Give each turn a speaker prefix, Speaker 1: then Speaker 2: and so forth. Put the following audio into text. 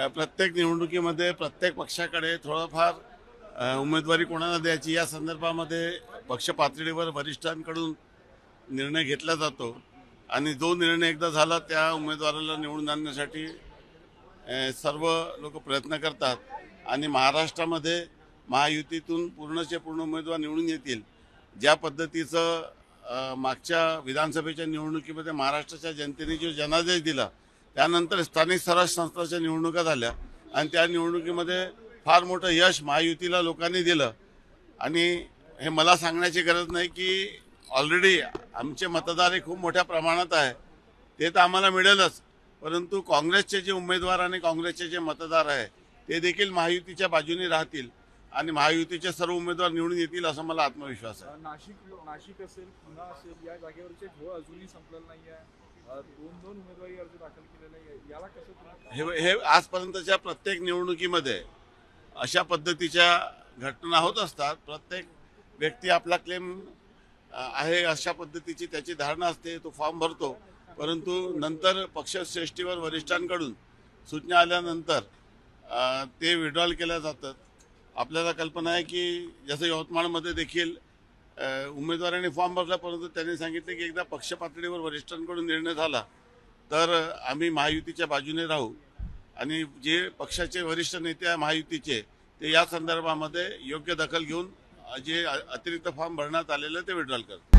Speaker 1: प्रत्येक निवडणुकीमध्ये प्रत्येक पक्षाकडे थोडंफार उमेदवारी कोणाला द्यायची या संदर्भामध्ये पक्ष पातळीवर वरिष्ठांकडून निर्णय घेतला जातो आणि जो निर्णय एकदा झाला त्या उमेदवाराला निवडून आणण्यासाठी सर्व लोक प्रयत्न करतात आणि महाराष्ट्रामध्ये महायुतीतून पूर्णचे पूर्ण उमेदवार निवडून येतील. ज्या पद्धतीचं मागच्या विधानसभेच्या निवडणुकीमध्ये महाराष्ट्राच्या जनतेने जो जनादेश दिला, त्यानंतर स्थानिक स्वराज्य संस्थांच्या निवडणुका झाल्या आणि त्या निवडणुकीमध्ये फार मोठं यश महायुतीला लोकांनी दिलं. आणि हे मला सांगण्याची गरज नाही की ऑलरेडी आमचे मतदार हे खूप मोठ्या प्रमाणात आहे, ते तर आम्हाला मिळेलच, परंतु काँग्रेसचे जे उमेदवार आणि काँग्रेसचे जे मतदार आहे ते देखील महायुतीच्या बाजूने राहतील आणि महायुतीचे सर्व उमेदवार निवडून येतील असं मला आत्मविश्वास आहे.
Speaker 2: नाशिक असेल, पुणे असेल, या जागेवरचे घोळ अजूनही संपलेला नाही आहे. दोन उमेदवारी अर्ज दाखल केलेले आहे. याला कसं
Speaker 1: हे आजपर्यंतच्या प्रत्येक निवडणुकीमध्ये अशा पद्धतीच्या घटना होत असतात. प्रत्येक व्यक्ती आपला क्लेम आहे अशा पद्धतीची त्याची धारणा असते, तो फॉर्म भरतो, परंतु नंतर पक्षश्रेष्ठीवर वरिष्ठांकडून सूचना आल्यानंतर ते विड्रॉल केल्या जातात. आपल्याला कल्पना आहे की जसं यवतमाळमध्ये देखील उमेदवारांनी फॉर्म भरला, परंतु त्यांनी सांगितले की एकदा पक्ष पातळीवर वरिष्ठांकडून निर्णय झाला तर आम्ही महायुतीच्या बाजूने राहू आणि जे पक्षाचे वरिष्ठ नेते आहे महायुतीचे ते या संदर्भामध्ये योग्य दखल घेऊन जे अतिरिक्त फॉर्म भरण्यात आलेले ते विड्रॉल करतात.